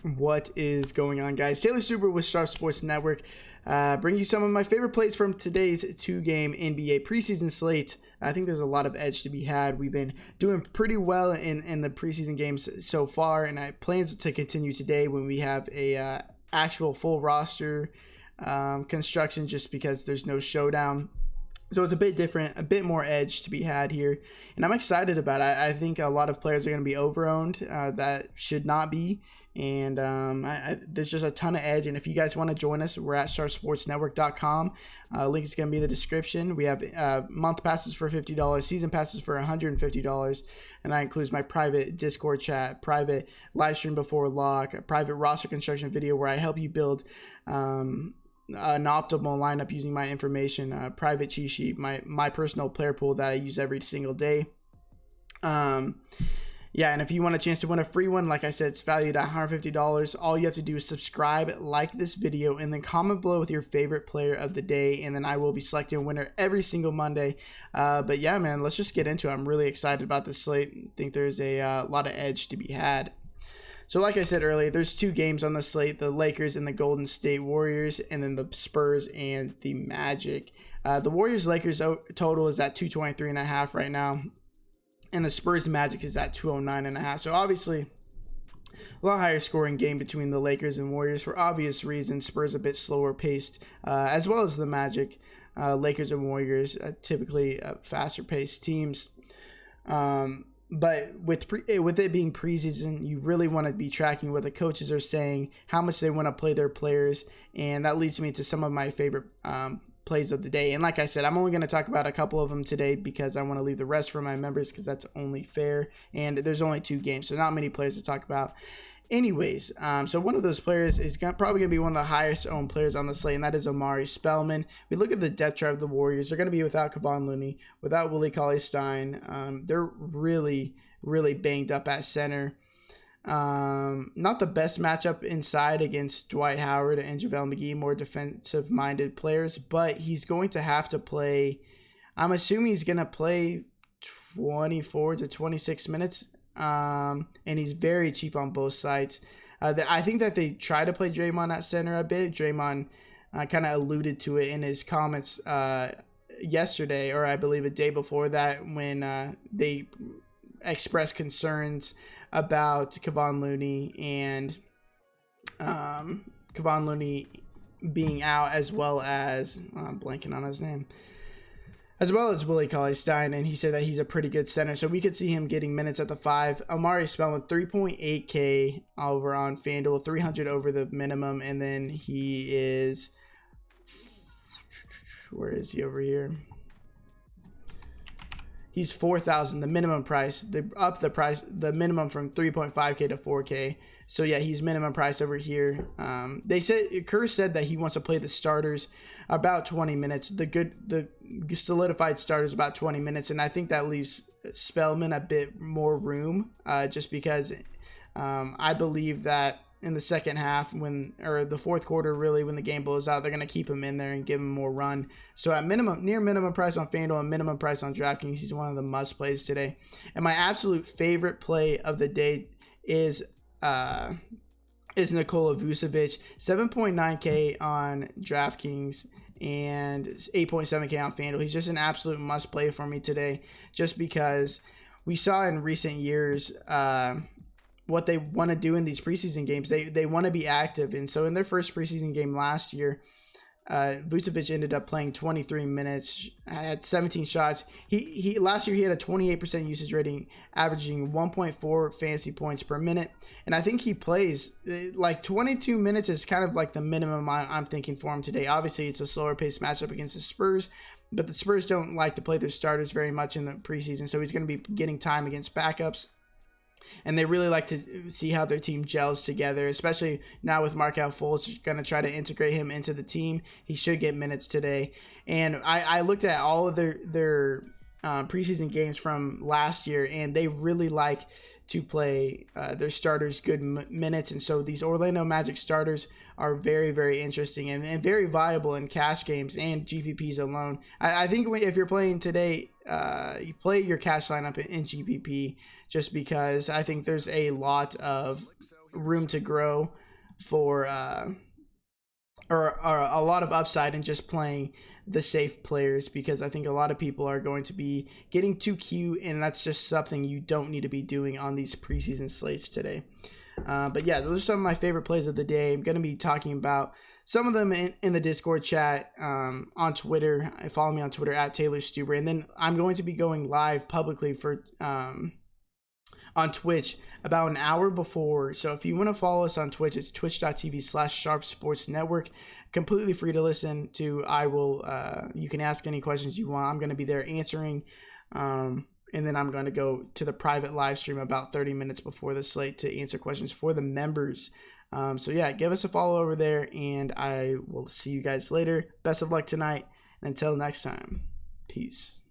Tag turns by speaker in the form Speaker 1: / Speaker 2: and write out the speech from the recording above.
Speaker 1: What is going on, guys? Taylor Super with Sharp Sports Network. Bring you some of my favorite plays from today's two-game NBA preseason slate. I think there's a lot of edge to be had. We've been doing pretty well in the preseason games so far, and I plan to continue today when we have a actual full roster construction, just because there's no showdown. So it's a bit different, a bit more edge to be had here. And I'm excited about it. I think a lot of players are going to be over-owned that should not be. And there's just a ton of edge. And if you guys want to join us, we're at sharpsportsnetwork.com. Link is going to be in the description. We have month passes for $50, season passes for $150. And that includes my private Discord chat, private live stream before lock, a private roster construction video where I help you build an optimal lineup using my information, private cheat sheet, my personal player pool that I use every single day. Yeah, and if you want a chance to win a free one, like I said, it's valued at $150. All you have to do is subscribe, like this video, and then comment below with your favorite player of the day, and then I will be selecting a winner every single Monday. But yeah, man, let's just get into it. I'm really excited about this slate. I think there's a lot of edge to be had. So like I said earlier, there's two games on the slate, the Lakers and the Golden State Warriors, and then the Spurs and the Magic. The Warriors-Lakers total is at 223.5 right now, and the Spurs-Magic is at 209.5. So obviously, a lot higher scoring game between the Lakers and Warriors for obvious reasons. Spurs a bit slower paced, as well as the Magic. Lakers and Warriors typically faster paced teams. But with it being preseason, you really want to be tracking what the coaches are saying, how much they want to play their players, and that leads me to some of my favorite plays of the day. And like I said, I'm only going to talk about a couple of them today because I want to leave the rest for my members, because that's only fair, and there's only two games, so not many players to talk about. Anyways, so one of those players is probably going to be one of the highest owned players on the slate, and that is Omari Spellman. We look at the depth chart of the Warriors. They're going to be without Kevon Looney, without Willie Cauley-Stein. They're really, really banged up at center. Not the best matchup inside against Dwight Howard and JaVale McGee, more defensive-minded players, but he's going to have to play. I'm assuming he's going to play 24 to 26 minutes. And he's very cheap on both sides. I think that they try to play Draymond at center a bit. Draymond kind of alluded to it in his comments yesterday, or I believe a day before that, when they expressed concerns about Kevon Looney and Kevon Looney being out, as well as I'm blanking on his name, as well as Willie Cauley-Stein, and he said that he's a pretty good center, so we could see him getting minutes at the 5. Omari Spellman, 3.8K over on FanDuel, 300 over the minimum, and then he is, where is he over here? He's 4,000, the minimum price. They upped the minimum from 3.5K to 4K. So yeah, he's minimum price over here. Kerr said that he wants to play the starters about 20 minutes. The solidified starters about 20 minutes, and I think that leaves Spellman a bit more room, just because I believe that in the second half, or the fourth quarter, really, when the game blows out, they're going to keep him in there and give him more run. So at near minimum price on FanDuel and minimum price on DraftKings, he's one of the must plays today. And my absolute favorite play of the day is Nikola Vucevic, 7.9K on DraftKings and 8.7K on FanDuel. He's just an absolute must play for me today, just because we saw in recent years what they want to do in these preseason games. They want to be active, and so in their first preseason game last year, Vucevic ended up playing 23 minutes, had 17 shots. He last year he had a 28% usage rating, averaging 1.4 fantasy points per minute, and I think he plays like 22 minutes is kind of like the minimum I'm thinking for him today. Obviously, it's a slower paced matchup against the Spurs, but the Spurs don't like to play their starters very much in the preseason, so he's going to be getting time against backups. And they really like to see how their team gels together, especially now with Markelle Fultz going to try to integrate him into the team. He should get minutes today. And I looked at all of their preseason games from last year, and they really like to play their starters good minutes. And so these Orlando Magic starters are very, very interesting and very viable in cash games and GPPs alone. I think if you're playing today, you play your cash lineup in GPP, just because I think there's a lot of room to grow for or a lot of upside in just playing the safe players, because I think a lot of people are going to be getting too cute, and that's just something you don't need to be doing on these preseason slates today. But yeah, those are some of my favorite plays of the day. I'm going to be talking about some of them in the Discord chat, on Twitter. Follow me on Twitter at Taylor Stuber. And then I'm going to be going live publicly for on Twitch about an hour before. So if you want to follow us on Twitch, it's twitch.tv/Sharp Sports Network. Completely free to listen to. I will, you can ask any questions you want. I'm going to be there answering. And then I'm going to go to the private live stream about 30 minutes before the slate to answer questions for the members. So yeah, give us a follow over there, and I will see you guys later. Best of luck tonight, and until next time, peace.